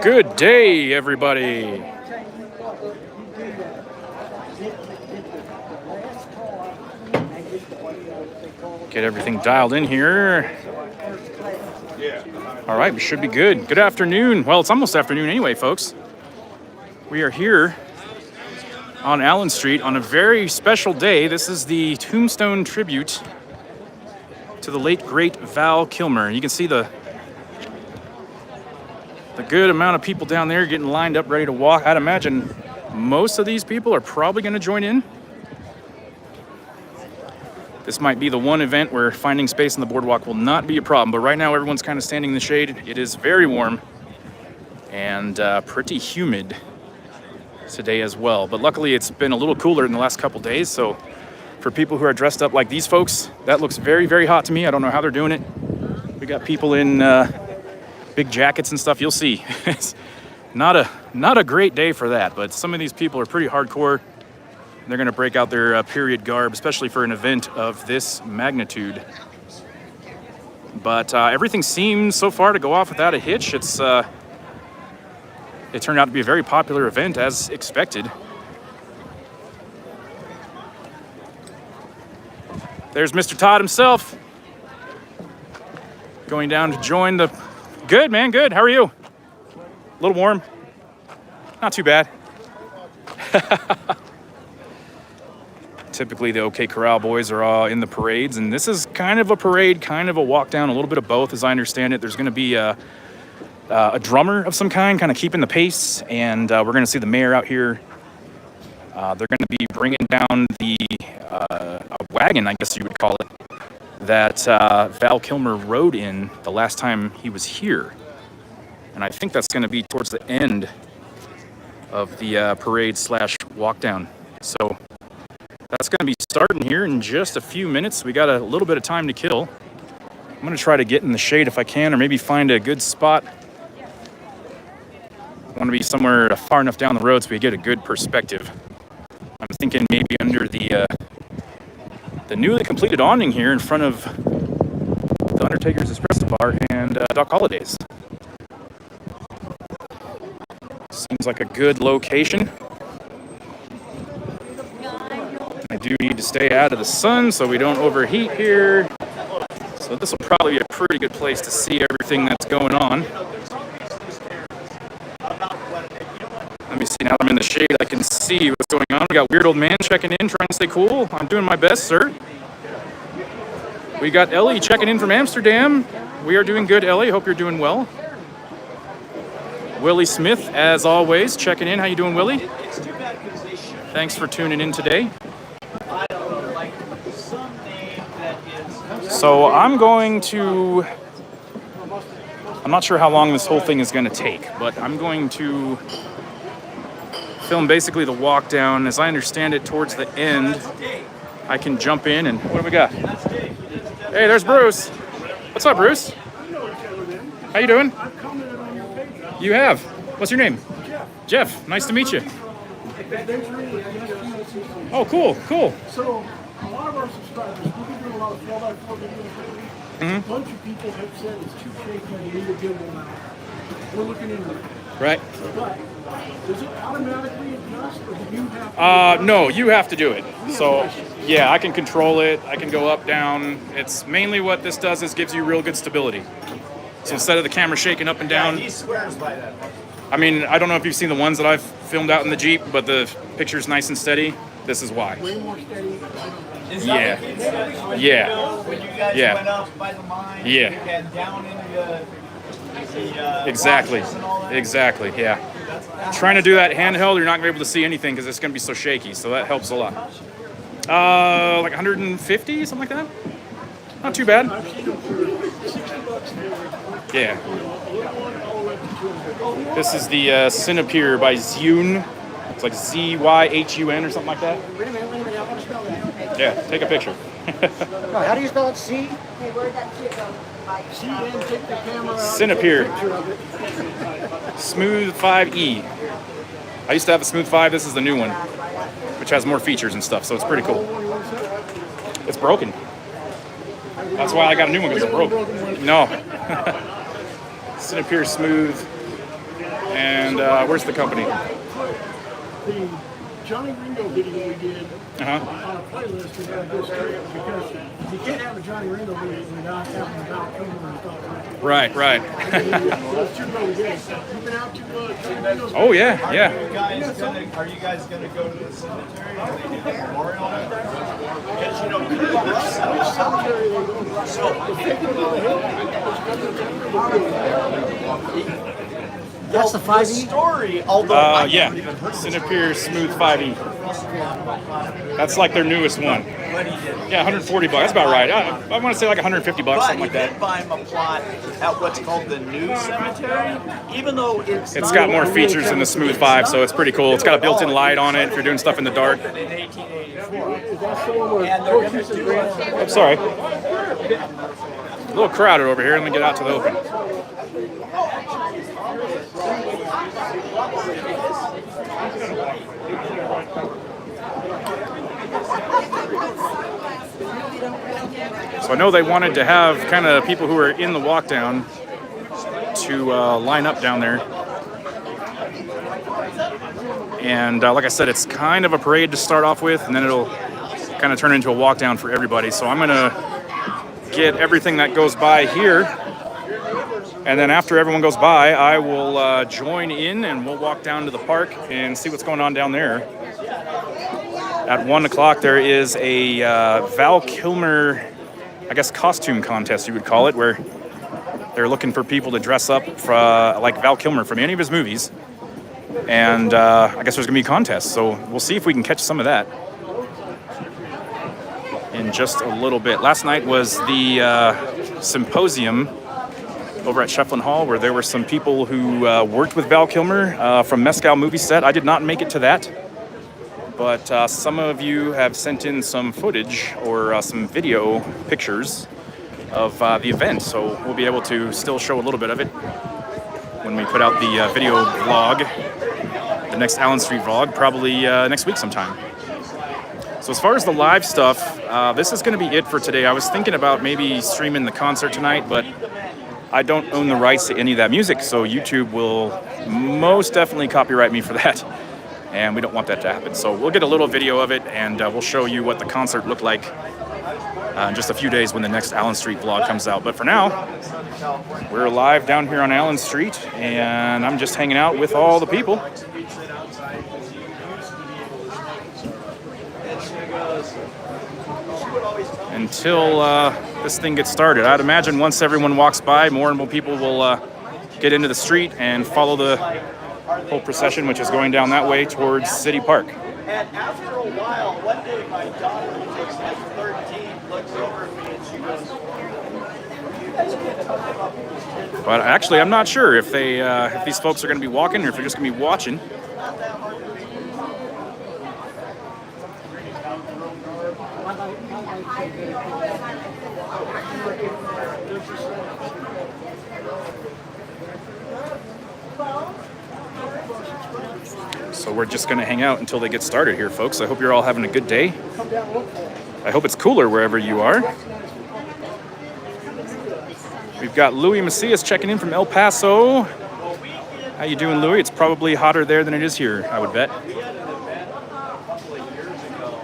Good day, everybody. Get everything dialed in here. All right, we should be good. Good afternoon. Well, it's almost afternoon anyway, folks. We are here on Allen Street on a very special day. This is the Tombstone tribute to the late, great Val Kilmer. You can see the good amount of people down there getting lined up, ready to walk. I'd imagine most of these people are probably going to join in. This might be the one event where finding space on the boardwalk will not be a problem, but right now everyone's kind of standing in the shade. It is very warm and pretty humid today as well, but luckily it's been a little cooler in the last couple days, so for people who are dressed up like these folks, that looks very, very hot to me. I don't know how they're doing it. We got people in big jackets and stuff. You'll see. It's not a great day for that, but some of these people are pretty hardcore. They're going to break out their period garb, especially for an event of this magnitude. But everything seems so far to go off without a hitch. It turned out to be a very popular event, as expected. There's Mr. Todd himself, going down to join the... Good, man, good. How are you? A little warm? Not too bad. Typically, the OK Corral boys are all in the parades, and this is kind of a parade, kind of a walk down, a little bit of both, as I understand it. There's going to be a drummer of some kind of keeping the pace, and we're going to see the mayor out here. They're going to be bringing down a wagon, I guess you would call it, that Val Kilmer rode in the last time he was here. And I think that's going to be towards the end of the parade / walk down. So that's going to be starting here in just a few minutes. We got a little bit of time to kill. I'm going to try to get in the shade if I can, or maybe find a good spot. I want to be somewhere far enough down the road so we get a good perspective. I'm thinking maybe under the newly completed awning here in front of the Undertaker's Espresso Bar and Doc Holliday's. Seems like a good location. I do need to stay out of the sun so we don't overheat here. So this will probably be a pretty good place to see everything that's going on. Let me see, now I'm in the shade, I can see what's going on. We got Weird Old Man checking in, trying to stay cool. I'm doing my best, sir. We got Ellie checking in from Amsterdam. We are doing good, Ellie. Hope you're doing well. Willie Smith, as always, checking in. How you doing, Willie? Thanks for tuning in today. So I'm not sure how long this whole thing is going to take, but I'm going to film basically the walk down. As I understand it, towards the end, I can jump in and what do we got? Hey, there's Bruce. What's up, Bruce? How you doing? You have? What's your name? Jeff. Nice to meet you. Oh, cool. So, a lot of our subscribers, we've been doing a lot of 4x4 videos. A bunch of people have said it's too shaky, you need to give them out. We're looking into it. Right. But, does it automatically adjust, or do you have to? No, you have to do it. So, yeah, I can control it. I can go up, down. It's mainly what this does is gives you real good stability. So instead of the camera shaking up and down. He swears by that. I mean, I don't know if you've seen the ones that I've filmed out in the Jeep, but the picture's nice and steady. This is why. Way more steady. Yeah. When you guys went up by the mine, you got down into the Exactly. washes and all that. Exactly, yeah. Trying to do that handheld, you're not going to be able to see anything because it's going to be so shaky, so that helps a lot. Like 150, something like that? Not too bad. Yeah. This is the Cinepier by Zune. It's like Z-Y-H-U-N or something like that. Wait a minute, I want to spell that. Yeah, take a picture. No, how do you spell it? C? Hey, where'd that shit go? See, then take the camera out. Cinepier. Smooth 5E. I used to have a Smooth 5. This is the new one, which has more features and stuff, so it's pretty cool. It's broken. That's why I got a new one, because it's broken. No. Cinnapere Smooth. And where's the company? The Johnny Ringo video we did Uh-huh. on a playlist, we got to go straight because you can't have a Johnny Ringo video without having about Kilmer and stuff. Right, right. Those two go together. You've been out to Johnny Ringo's? Oh, yeah, yeah. Are you guys gonna go to the cemetery? Are they do the memorial out there? Because you know, Which cemetery they go to? so If they go to the hill, That's the 5E? story, although I Yeah. haven't even heard of it. Cinnapere Smooth 5E. That's like their newest one. Yeah, 140 bucks. That's about right. I want to say like 150 bucks, But something you like that. did buy him a plot at what's called the new cemetery, even though it's It's not got more open features than the Smooth 5, so it's pretty cool. It's got a built-in light on it if you're doing stuff in the dark. open in 1884. that's the one where And they're going to do it. I'm sorry. A little crowded over here. Let me get out to the open. So I know they wanted to have kind of people who are in the Walkdown to line up down there. And like I said, it's kind of a parade to start off with, and then it'll kind of turn into a Walkdown for everybody. So I'm going to get everything that goes by here. And then after everyone goes by, I will join in and we'll walk down to the park and see what's going on down there. At 1 o'clock, there is a Val Kilmer, I guess, costume contest, you would call it, where they're looking for people to dress up for, like Val Kilmer from any of his movies. And I guess there's going to be contests, so we'll see if we can catch some of that in just a little bit. Last night was the symposium over at Shefflin Hall, where there were some people who worked with Val Kilmer from Mescal movie set. I did not make it to that, but some of you have sent in some footage or some video pictures of the event, so we'll be able to still show a little bit of it when we put out the video vlog, the next Allen Street vlog, probably next week sometime. So as far as the live stuff, this is going to be it for today. I was thinking about maybe streaming the concert tonight, but I don't own the rights to any of that music, so YouTube will most definitely copyright me for that, and we don't want that to happen. So we'll get a little video of it, and we'll show you what the concert looked like in just a few days when the next Allen Street vlog comes out. But for now, we're live down here on Allen Street, and I'm just hanging out with all the people. Until this thing gets started. I'd imagine once everyone walks by, more and more people will get into the street and follow the whole procession, which is going down that way towards City Park. And after a while, one day my daughter, who's like 13, looks over at me and she goes, "You guys can't talk about this." But actually, I'm not sure if they, if these folks are going to be walking or if they're just going to be watching. So we're just going to hang out until they get started here, folks. I hope you're all having a good day. I hope it's cooler wherever you are. We've got Louis Macias checking in from El Paso. How you doing, Louis? It's probably hotter there than it is here, I would bet. We had an event a couple of years ago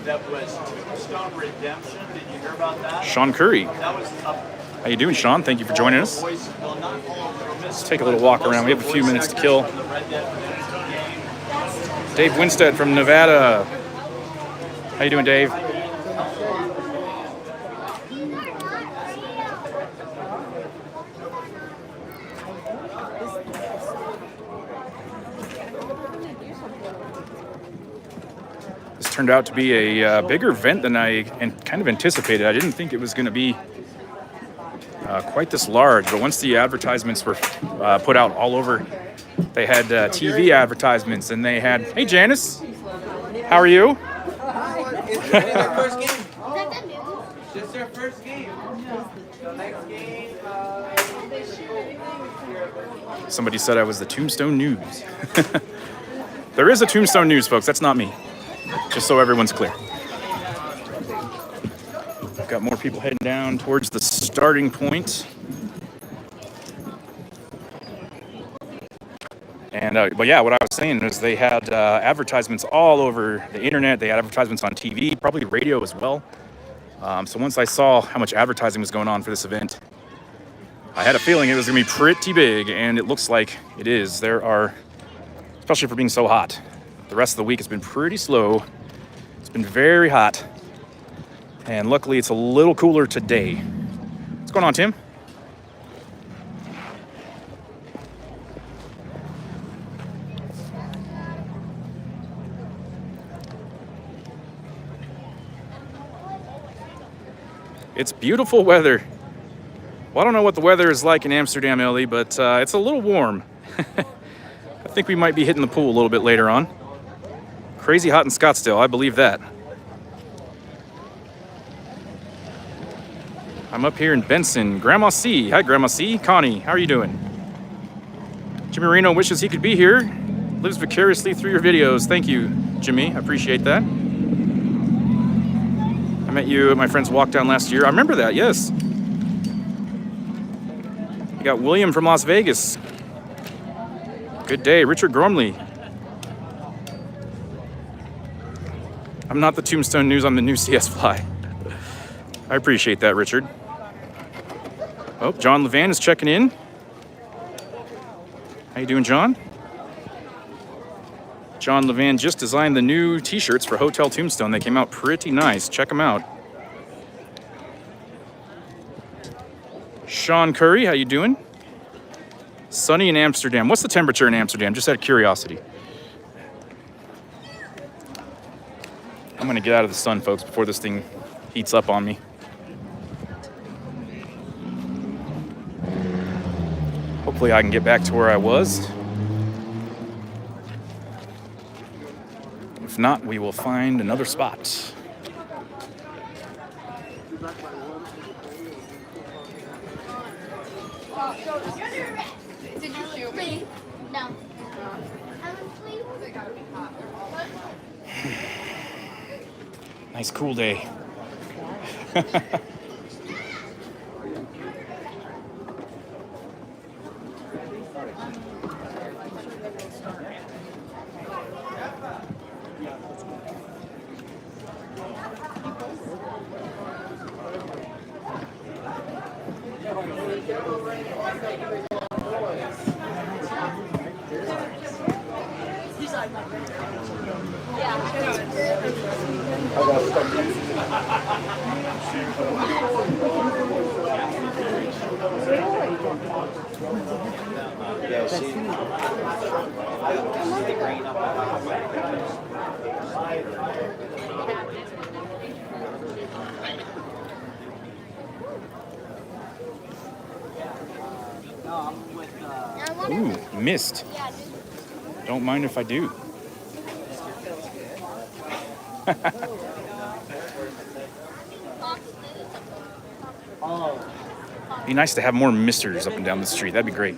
that was Tombstone Redemption. Did you hear about that? Sean Curry. That was How you doing, Sean? Thank you for joining us. Let's take a little walk around. We have a few minutes to kill. Dave Winstead from Nevada. How you doing, Dave? This turned out to be a bigger event than I kind of anticipated. I didn't think it was going to be quite this large, but once the advertisements were put out all over, they had TV advertisements, and they had, hey Janice, how are you? It's our first game. Just our first game. The next game. Somebody said I was the Tombstone News. There is a Tombstone News, folks. That's not me. Just so everyone's clear. Got more people heading down towards the starting point. And but yeah, what I was saying is they had advertisements all over the internet. They had advertisements on TV, probably radio as well. So once I saw how much advertising was going on for this event, I had a feeling it was going to be pretty big, and it looks like it is. There are, especially for being so hot, the rest of the week has been pretty slow. It's been very hot, and luckily it's a little cooler today. What's going on, Tim? It's beautiful weather. Well, I don't know what the weather is like in Amsterdam, Ellie, but it's a little warm. I think we might be hitting the pool a little bit later on. Crazy hot in Scottsdale, I believe that. I'm up here in Benson. Grandma C. Hi, Grandma C. Connie, how are you doing? Jimmy Reno wishes he could be here. Lives vicariously through your videos. Thank you, Jimmy. I appreciate that. I met you at my friend's Walkdown last year. I remember that, yes. You got William from Las Vegas. Good day. Richard Gormley. I'm not the Tombstone News, I'm the new CS Fly. I appreciate that, Richard. Oh, John Levan is checking in. How you doing, John? John Levan just designed the new t-shirts for Hotel Tombstone. They came out pretty nice. Check them out. Sean Curry, how you doing? Sunny in Amsterdam. What's the temperature in Amsterdam? Just out of curiosity. I'm gonna get out of the sun, folks, before this thing heats up on me. Hopefully I can get back to where I was. If not, we will find another spot. Did you shoot me? No. Nice cool day. Ooh, missed. Don't mind if I do. Be nice to have more misters up and down the street. That'd be great.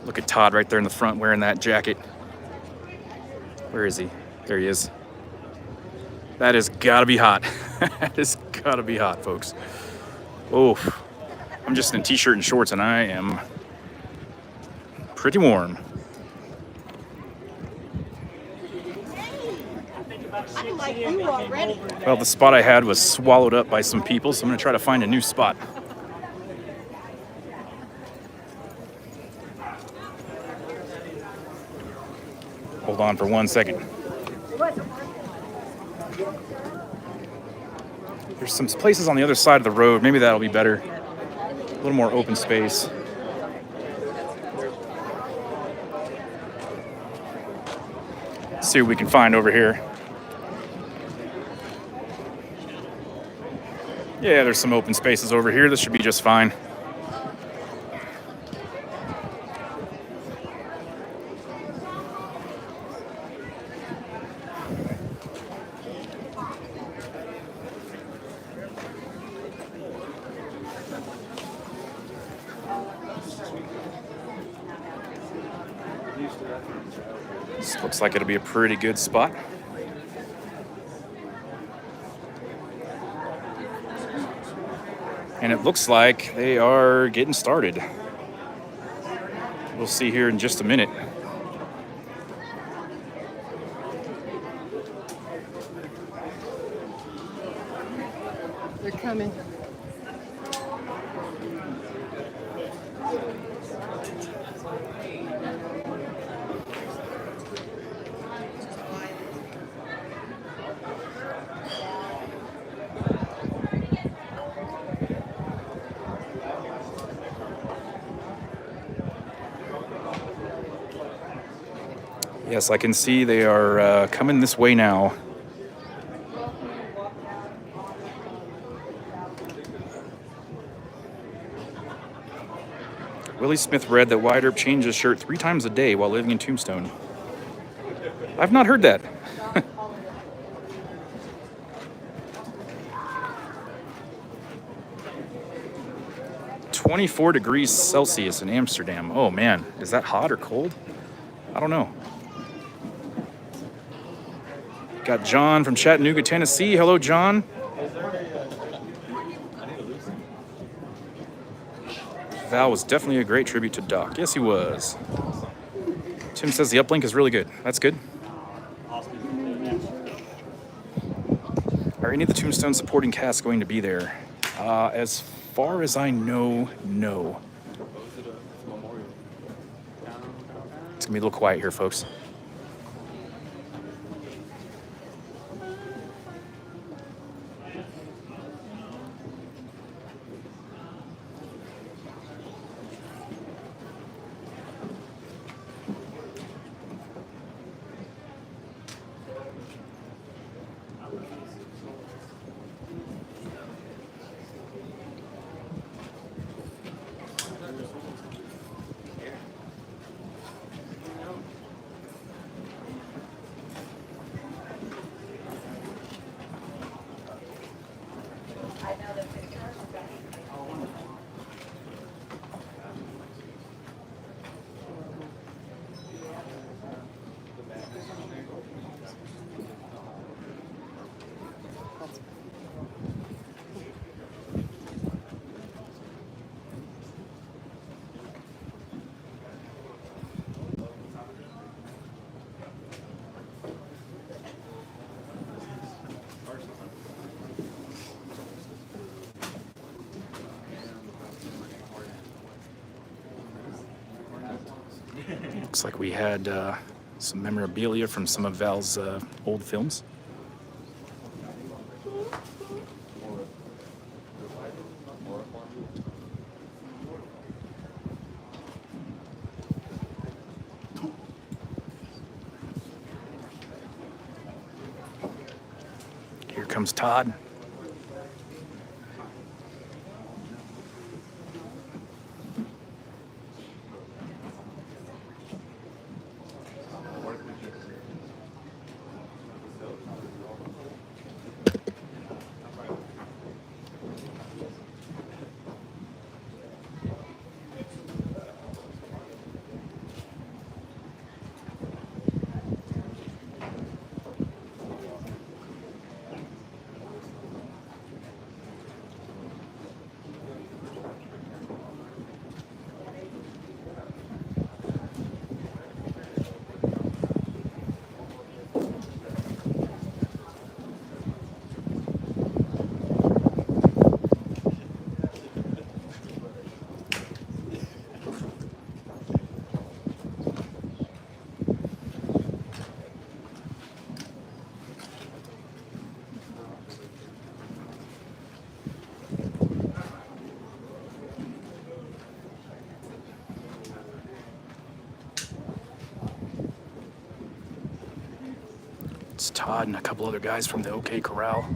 Look at Todd right there in the front wearing that jacket. Where is he? There he is. That has gotta be hot. That has gotta be hot, folks. Oh, I'm just in a t-shirt and shorts and I am pretty warm. Well, the spot I had was swallowed up by some people, so I'm gonna try to find a new spot. Hold on for 1 second. There's some places on the other side of the road. Maybe that'll be better. A little more open space. See what we can find over here. Yeah, there's some open spaces over here. This should be just fine. This looks like it'll be a pretty good spot. And it looks like they are getting started. We'll see here in just a minute. They're coming. Yes, I can see they are coming this way now. Willie Smith read that Wyatt Earp changed his shirt 3 times a day while living in Tombstone. I've not heard that. 24 degrees Celsius in Amsterdam. Oh man, is that hot or cold? I don't know. Got John from Chattanooga, Tennessee. Hello, John. Val was definitely a great tribute to Doc. Yes, he was. Tim says the uplink is really good. That's good. Are any of the Tombstone supporting cast going to be there? As far as I know, no. It's gonna be a little quiet here, folks. Looks like we had some memorabilia from some of Val's old films. Here comes Todd. It's Todd and a couple other guys from the OK Corral.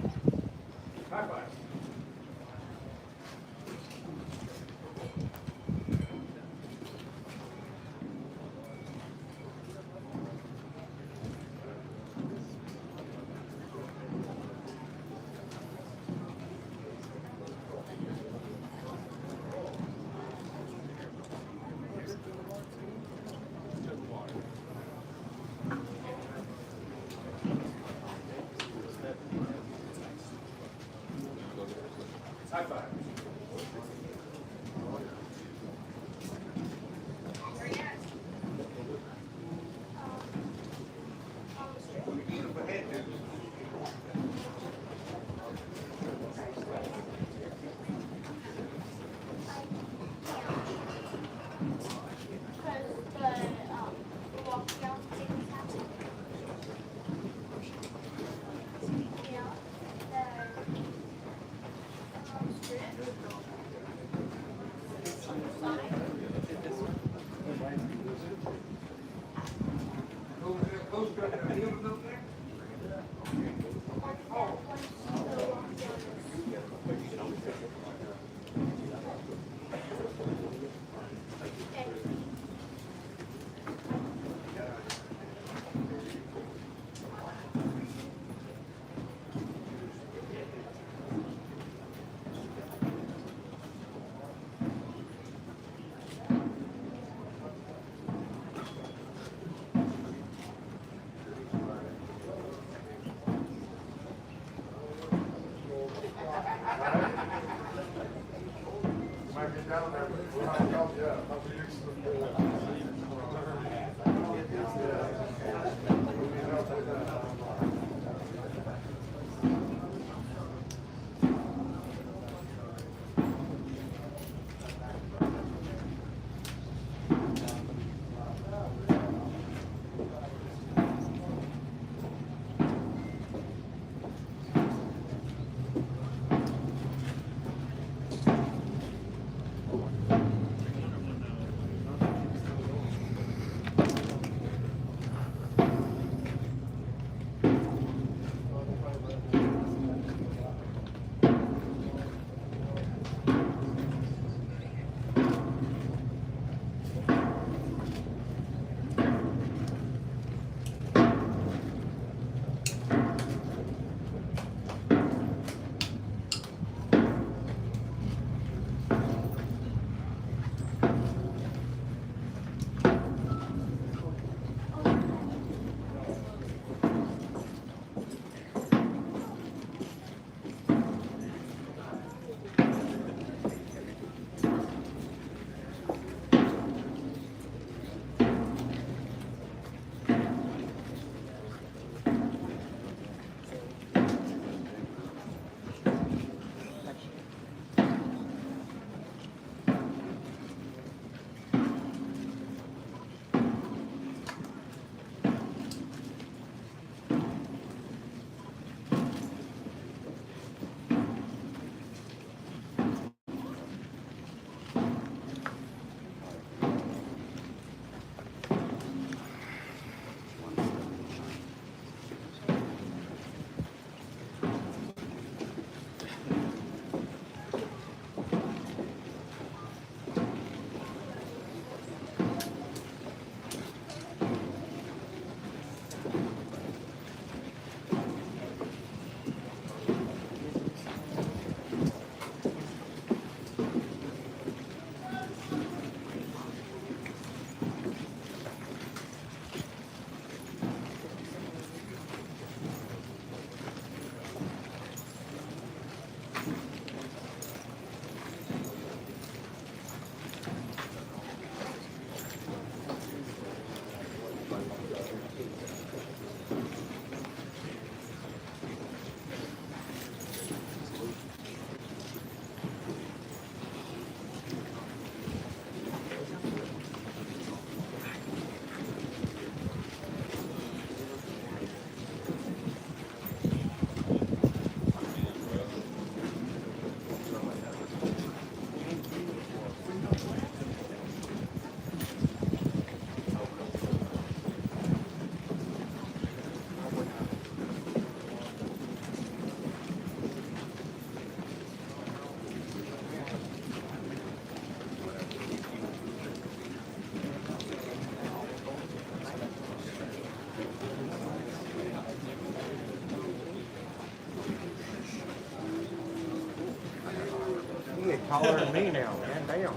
You get taller than me now, man. Damn.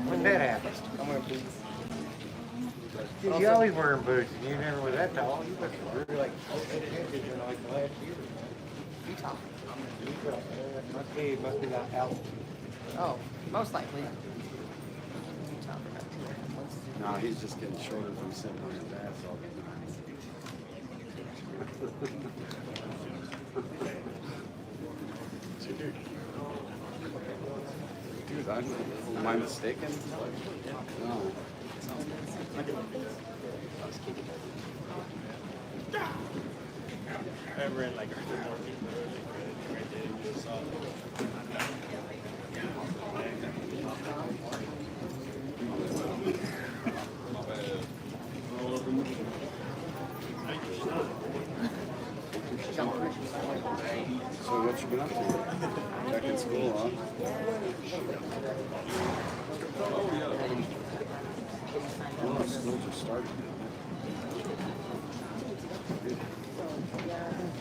When did that happen? I'm wearing boots. You always wearing boots and you never were that tall. You must have We're like 8 inches in like the last year. Utah. Must be that altitude. Oh, most likely. No, he's just getting shorter from sitting on his ass all the time. Dude, am I mistaken? No. Remember in like our more people right there, you just saw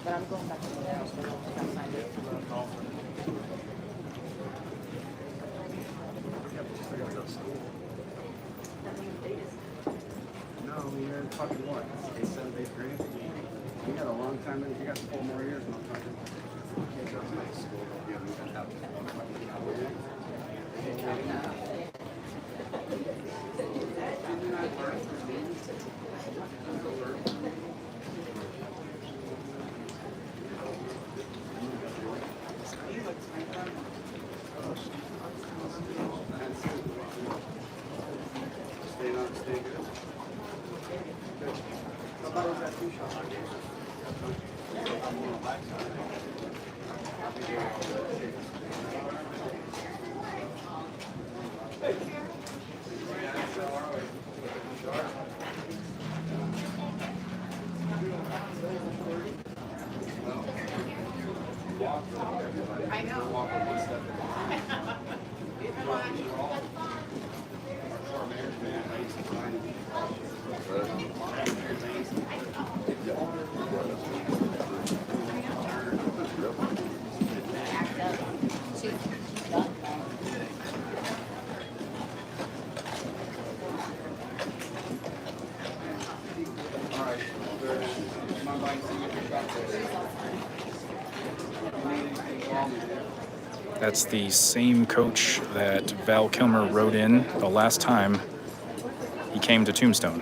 But I'm going back to the house. I don't think I signed it for the golf. No, I mean, you're fucking what? 8th, 7th, 8th grade? You got a long time in. You got 4 more years. And I'm talking. You can't go to high school. You don't have Stay on, stay good. How about was that 2 shot? I know. That's the same coach that Val Kilmer rode in the last time he came to Tombstone.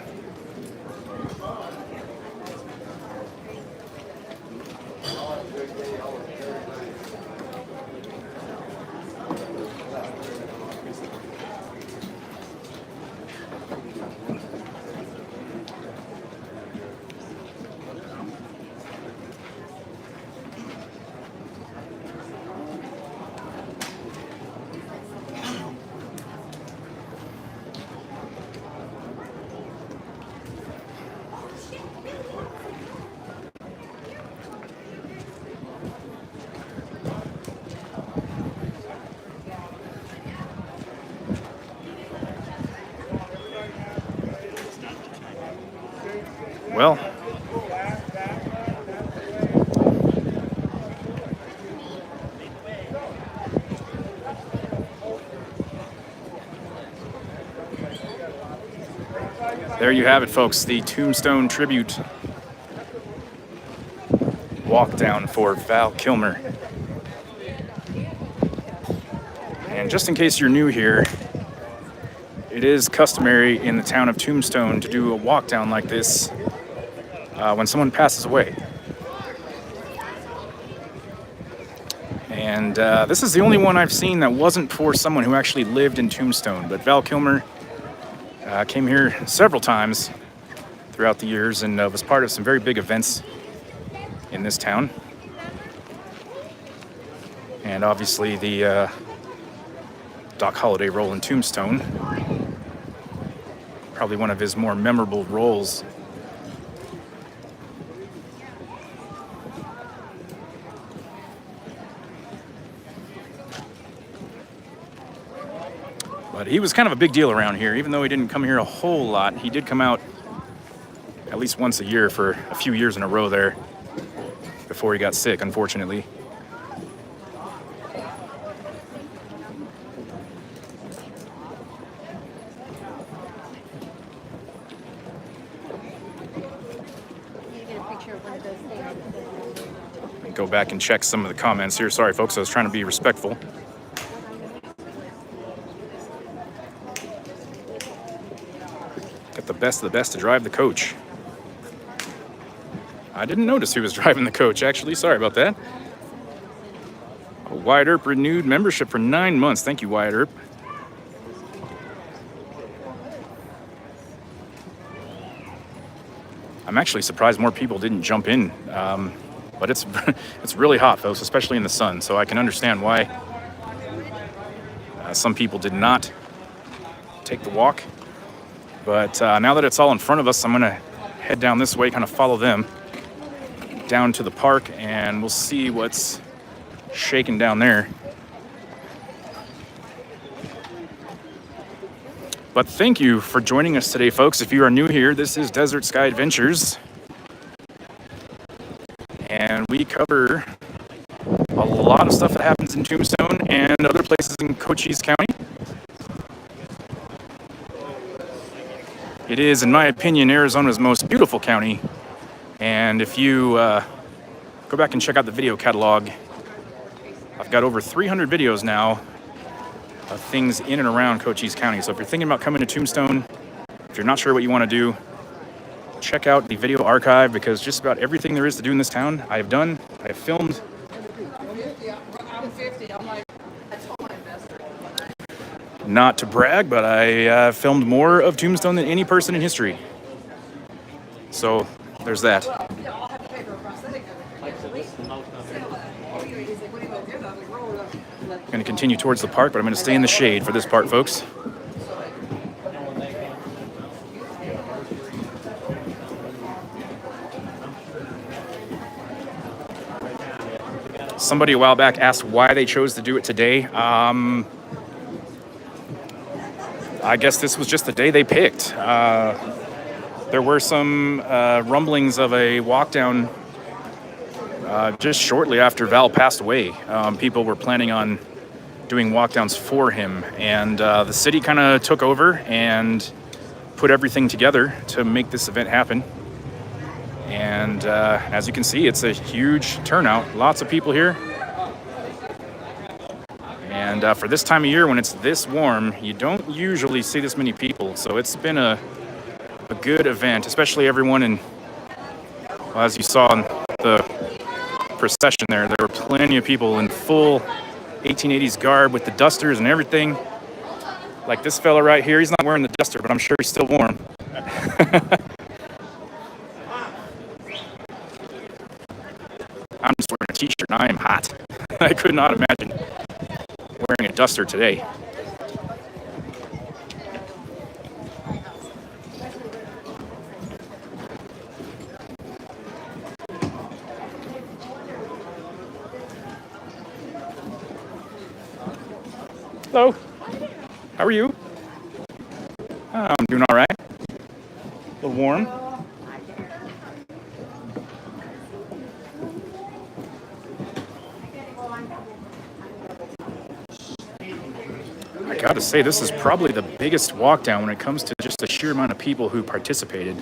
Well, there you have it, folks. The Tombstone tribute walkdown for Val Kilmer. And just in case you're new here, it is customary in the town of Tombstone to do a walkdown like this when someone passes away. And this is the only one I've seen that wasn't for someone who actually lived in Tombstone. But Val Kilmer came here several times throughout the years and was part of some very big events in this town. And obviously the Doc Holliday role in Tombstone, probably one of his more memorable roles. But he was kind of a big deal around here, even though he didn't come here a whole lot. He did come out at least once a year for a few years in a row there before he got sick, unfortunately. Go back and check some of the comments here. Sorry, folks, I was trying to be respectful. Got the best of the best to drive the coach. I didn't notice who was driving the coach, actually. Sorry about that. Wyatt Earp renewed membership for 9 months. Thank you, Wyatt Earp. I'm actually surprised more people didn't jump in. But it's really hot, folks, especially in the sun. So I can understand why some people did not take the walk. But now that it's all in front of us, I'm going to head down this way, kind of follow them down to the park, and we'll see what's shaking down there. But thank you for joining us today, folks. If you are new here, this is Desert Sky Adventures. And we cover a lot of stuff that happens in Tombstone and other places in Cochise County. It is, in my opinion, Arizona's most beautiful county. And if you go back and check out the video catalog, I've got over 300 videos now of things in and around Cochise County. So if you're thinking about coming to Tombstone, if you're not sure what you want to do, check out the video archive, because just about everything there is to do in this town, I have done, I have filmed. I'm 50. I'm like, I told my investor. Not to brag, but I filmed more of Tombstone than any person in history. So there's that. Well, yeah, I'll have to pay for a prosthetic every 3 weeks. He's like, what are you going to do? I'm like, roll it up. I'm going to continue towards the park, but I'm going to stay in the shade for this part, folks. Somebody a while back asked why they chose to do it today. I guess this was just the day they picked. There were some rumblings of a walkdown just shortly after Val passed away. People were planning on doing walkdowns for him, and the city kind of took over and put everything together to make this event happen. And as you can see, it's a huge turnout. Lots of people here. And for this time of year, when it's this warm, you don't usually see this many people. So it's been a good event, especially everyone in, well, as you saw in the procession there were plenty of people in full 1880s garb with the dusters and everything. Like this fella right here, he's not wearing the duster, but I'm sure he's still warm. I'm just wearing a t-shirt and I am hot. I could not imagine wearing a duster today. Hello. How are you? I'm doing all right. A little warm. I gotta say, this is probably the biggest walkdown when it comes to just the sheer amount of people who participated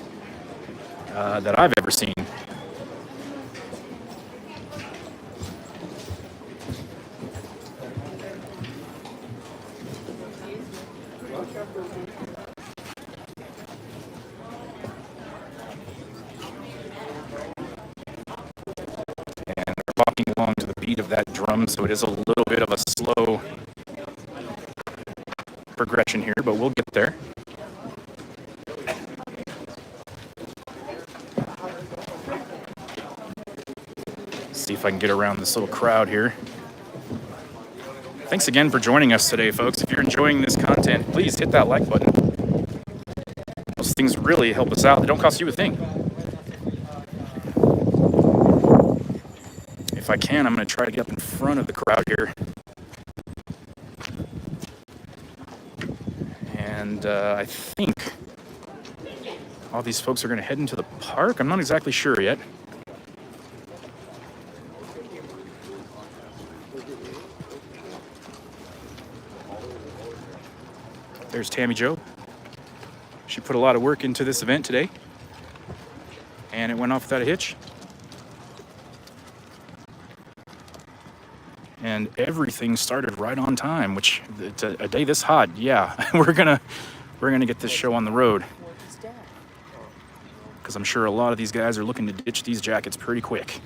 that I've ever seen. And we're walking along to the beat of that drum, so it is a little bit of a slow progression here, but we'll get there. See if I can get around this little crowd here. Thanks again for joining us today, folks. If you're enjoying this content, please hit that like button. Those things really help us out. They don't cost you a thing. If I can, I'm going to try to get up in front of the crowd here. And I think all these folks are going to head into the park. I'm not exactly sure yet. There's Tammy Jo. She put a lot of work into this event today, and it went off without a hitch. And everything started right on time, which it's a day this hot. Yeah, we're gonna get this show on the road, because I'm sure a lot of these guys are looking to ditch these jackets pretty quick.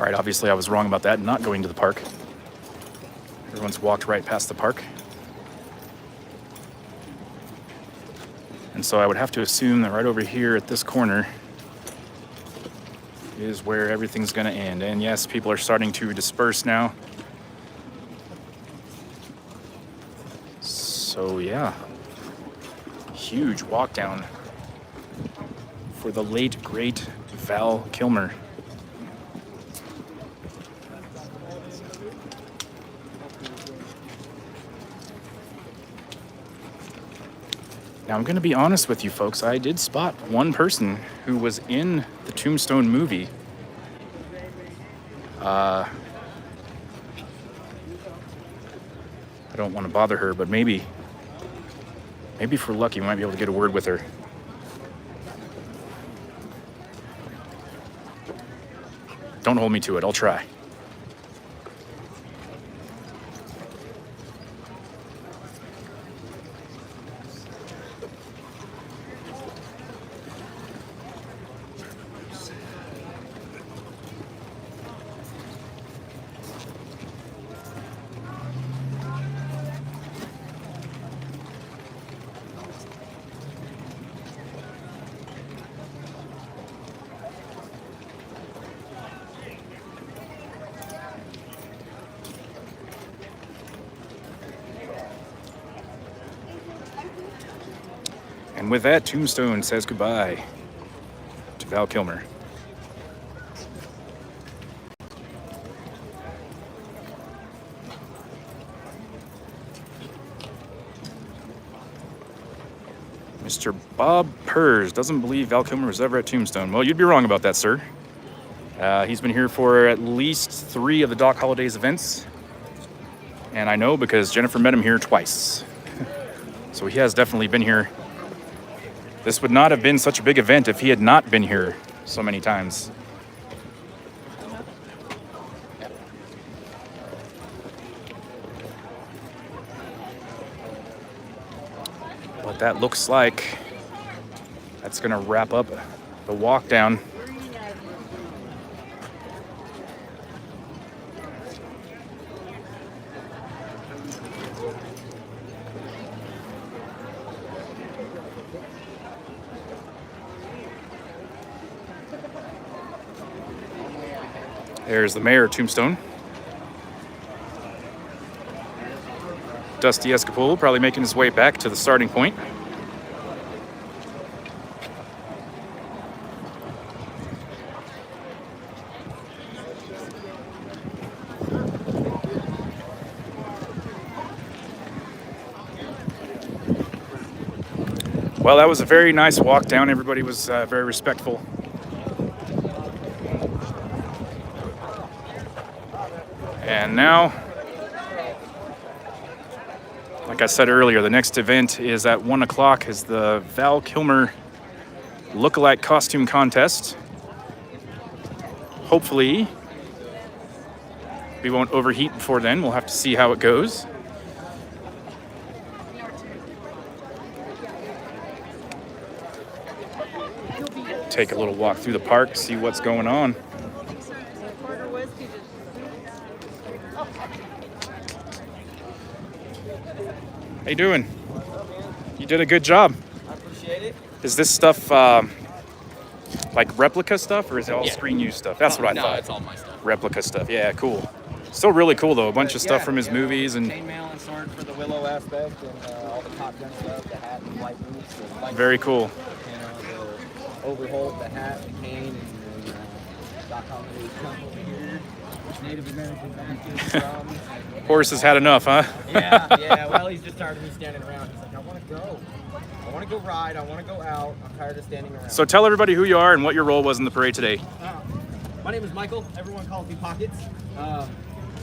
right, obviously I was wrong about that, not going to the park. Everyone's walked right past the park. And so I would have to assume that right over here at this corner is where everything's gonna end. And yes, people are starting to disperse now. So yeah, huge walk down for the late, great Val Kilmer. Now, I'm going to be honest with you folks. I did spot one person who was in the Tombstone movie. I don't want to bother her, but maybe if we're lucky, we might be able to get a word with her. Don't hold me to it. I'll try. And with that, Tombstone says goodbye to Val Kilmer. Mr. Bob Purrs doesn't believe Val Kilmer was ever at Tombstone. Well, you'd be wrong about that, sir. He's been here for at least 3 of the Doc Holidays events. And I know because Jennifer met him here twice. So he has definitely been here. This would not have been such a big event if he had not been here so many times. But that looks like that's going to wrap up the walk down. There's the mayor of Tombstone. Dusty Escapole probably making his way back to the starting point. Well, that was a very nice walk down. Everybody was very respectful. And now, like I said earlier, the next event is at 1 o'clock is the Val Kilmer Lookalike Costume Contest. Hopefully, we won't overheat before then. We'll have to see how it goes. Take a little walk through the park, see what's going on. How you doing? You did a good job. I appreciate it. Is this stuff like replica stuff, or is it all screen use stuff? That's what I thought. No, it's all my stuff. Replica stuff. Yeah, cool. Still really cool though. A bunch of stuff from his movies and Chainmail and sword for the Willow aspect, and all the Top Gun stuff, the hat and white boots. The light very cool. You know, the overhold, the hat, the cane, and Doc Holiday's temple here. Native American Baptist. Horse has had enough, huh? Yeah. Well, he's just tired of me standing around. He's like, I want to go. I want to go ride. I want to go out. I'm tired of standing around. So tell everybody who you are and what your role was in the parade today. My name is Michael. Everyone calls me Pockets.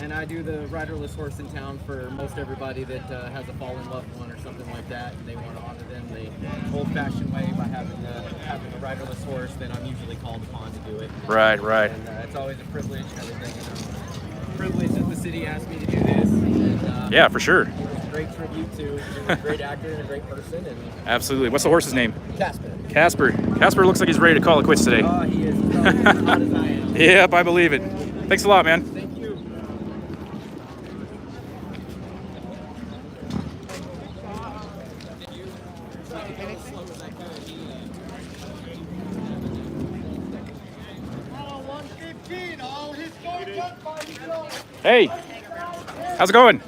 And I do the riderless horse in town for most everybody that has a fallen loved one or something like that, and they want to honor them the old-fashioned way by having a riderless horse. Then I'm usually called upon to do it. Right. And it's always a privilege and everything. And I'm privileged that the city asked me to do this. And, Yeah, for sure. It was a great tribute to a great actor and a great person. And Absolutely. What's the horse's name? Casper. Casper looks like he's ready to call it quits today. Oh, he is. He's probably as hot as I am. Yep, I believe it. Thanks a lot, man. Thank you. Hey, how's it going?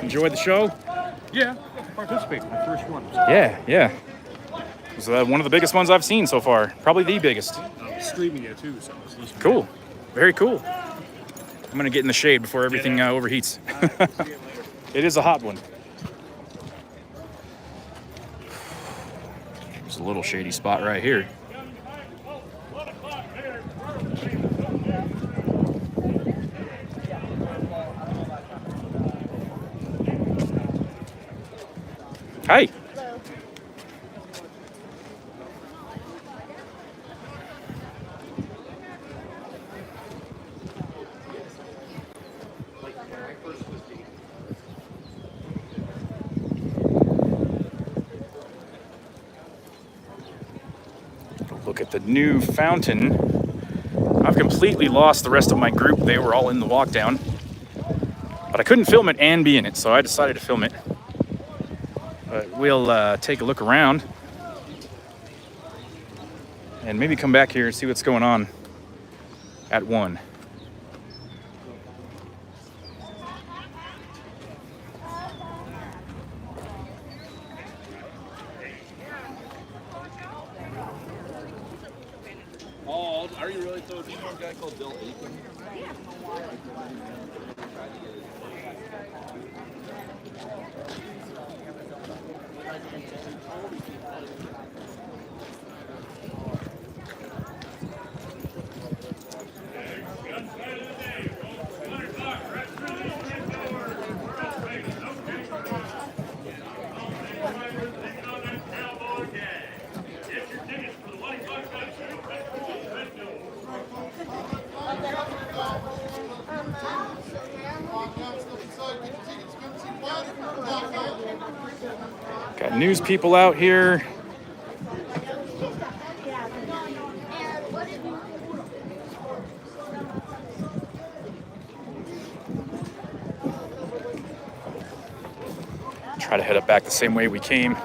Enjoyed the show? Yeah, participate. My first one. Yeah. It was one of the biggest ones I've seen so far. Probably the biggest. Streaming it too, so it's Cool. Very cool. I'm gonna get in the shade before everything overheats. It is a hot one. There's a little shady spot right here. Hi. Look at the new fountain. I've completely lost the rest of my group. They were all in the Walkdown. But I couldn't film it and be in it, so I decided to film it. But we'll take a look around and maybe come back here and see what's going on at 1. Oh, are you really? So, do you know a guy called Bill Aiken? Got news people out here. Try to head up back the same way we came.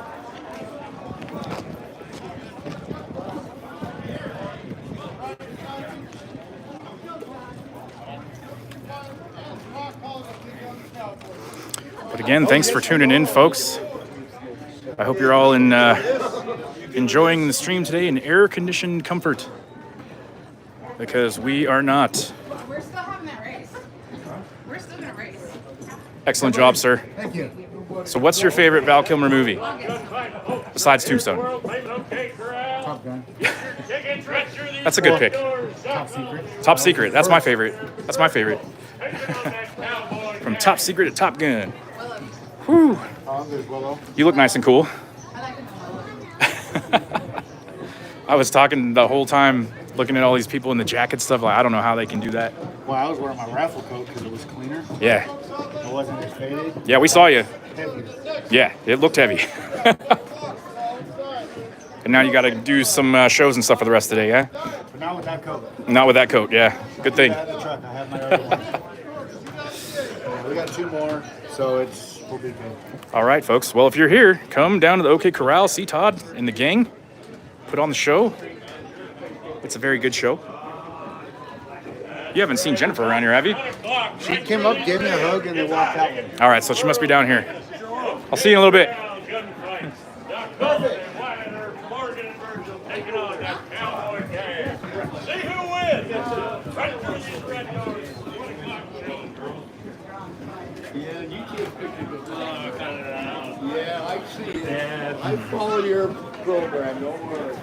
But again, thanks for tuning in, folks. I hope you're all enjoying the stream today in air-conditioned comfort, because we are not. We're still having that race. We're still gonna race. Excellent job, sir. Thank you. So what's your favorite Val Kilmer movie besides Tombstone? Top Gun. That's a good pick. Top Secret. Top Secret. That's my favorite. That's my favorite. From Top Secret to Top Gun. Whew. You look nice and cool. I was talking the whole time, looking at all these people in the jacket stuff. Like, I don't know how they can do that. Well, I was wearing my raffle coat because it was cleaner. Yeah. It wasn't as faded. Yeah, we saw you. Heavy. Yeah, it looked heavy. And now you got to do some shows and stuff for the rest of the day, yeah? But not with that coat. Not with that coat, yeah. Good thing. I have the truck. I have my other one. Yeah, we got 2 more, so we'll be good. All right, folks. Well, if you're here, come down to the OK Corral, see Todd and the gang, put on the show. It's a very good show. You haven't seen Jennifer around here, have you? She came up, gave me a hug, and then walked out. All right, so she must be down here. I'll see you in a little bit. Yeah, I see that. I follow your program, don't worry.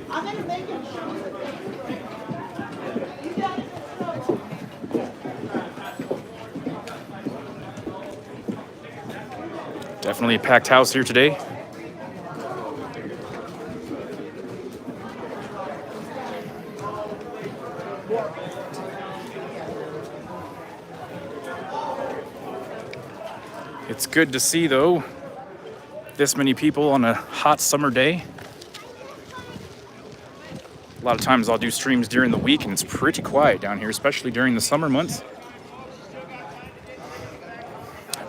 I'm gonna make it. Definitely a packed house here today. It's good to see, though, this many people on a hot summer day. A lot of times I'll do streams during the week and it's pretty quiet down here, especially during the summer months.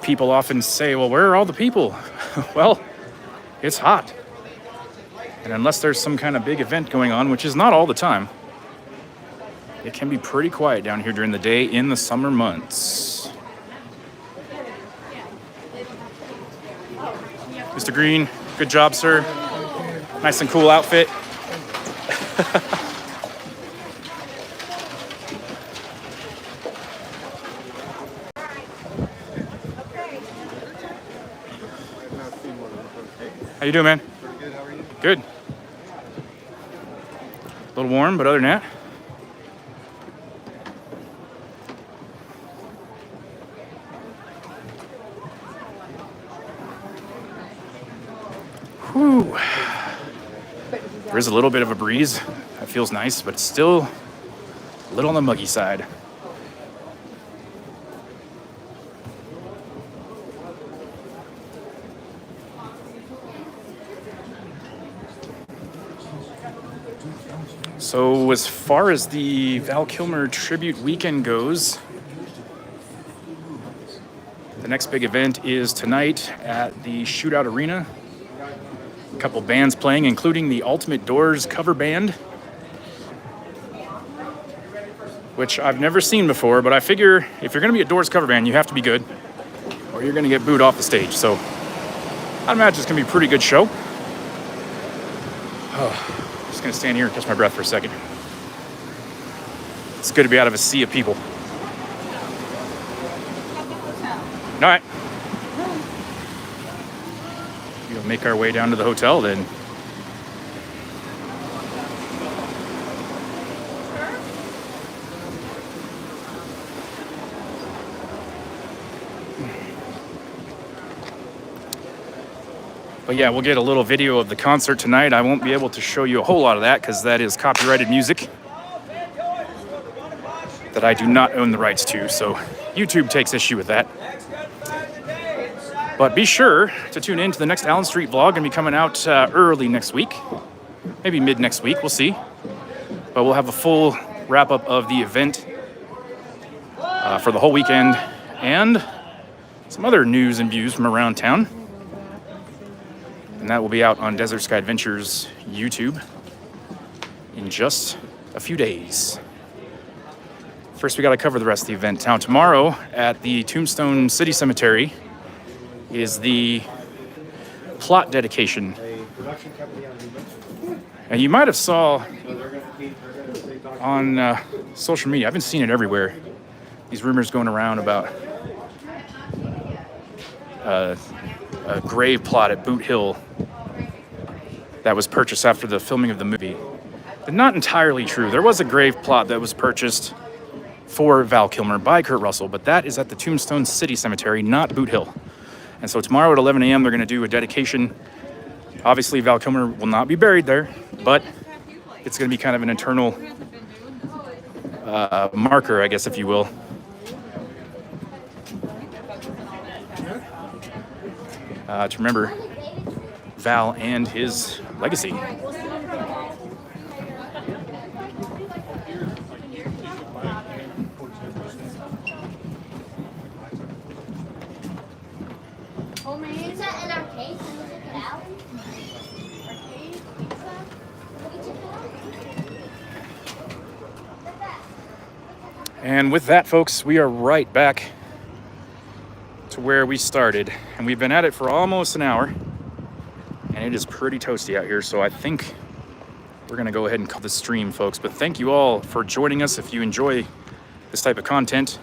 People often say, well, where are all the people? Well, it's hot. And unless there's some kind of big event going on, which is not all the time, it can be pretty quiet down here during the day in the summer months. Mr. Green, good job, sir. Nice and cool outfit. How you doing, man? Pretty good, how are you? Good. A little warm, but other than that. Whew. There is a little bit of a breeze. That feels nice, but it's still a little on the muggy side. So as far as the Val Kilmer tribute weekend goes, the next big event is tonight at the Shootout Arena. A couple bands playing, including the Ultimate Doors cover band, which I've never seen before, but I figure if you're going to be a Doors cover band, you have to be good, or you're going to get booed off the stage. So I imagine it's going to be a pretty good show. Just going to stand here and catch my breath for a second. It's good to be out of a sea of people. All right. We'll make our way down to the hotel then. But yeah, we'll get a little video of the concert tonight. I won't be able to show you a whole lot of that because that is copyrighted music that I do not own the rights to, so YouTube takes issue with that. But be sure to tune in to the next Allen Street vlog, and be coming out early next week, maybe mid next week, we'll see. But we'll have a full wrap-up of the event for the whole weekend, and some other news and views from around town. And that will be out on Desert Sky Adventures YouTube in just a few days. First, we got to cover the rest of the event. Now, tomorrow at the Tombstone City Cemetery is the plot dedication. And you might have saw on social media, I've been seeing it everywhere, these rumors going around about a grave plot at Boot Hill that was purchased after the filming of the movie. But not entirely true. There was a grave plot that was purchased for Val Kilmer by Kurt Russell, but that is at the Tombstone City Cemetery, not Boot Hill. And so tomorrow at 11 a.m. they're going to do a dedication. Obviously Val Kilmer will not be buried there, but it's going to be kind of an eternal marker, I guess, if you will. To remember Val and his legacy. Pizza and arcade. Can we check it out? Arcade, pizza. Can we check it out? And with that, folks, we are right back to where we started, and we've been at it for almost an hour, and it is pretty toasty out here, so I think we're going to go ahead and cut the stream, folks. But thank you all for joining us. If you enjoy this type of content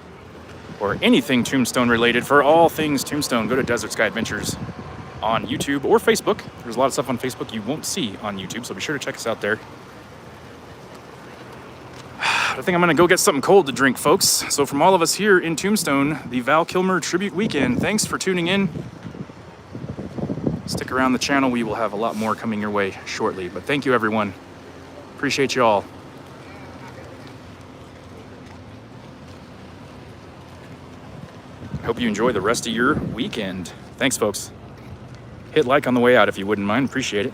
or anything Tombstone related, for all things Tombstone, go to Desert Sky Adventures on YouTube or Facebook. There's a lot of stuff on Facebook you won't see on YouTube, so be sure to check us out there. I think I'm going to go get something cold to drink, folks. So from all of us here in Tombstone, the Val Kilmer Tribute Weekend, thanks for tuning in. Stick around the channel. We will have a lot more coming your way shortly. But thank you, everyone. Appreciate you all. Hope you enjoy the rest of your weekend. Thanks, folks. Hit like on the way out if you wouldn't mind. Appreciate it.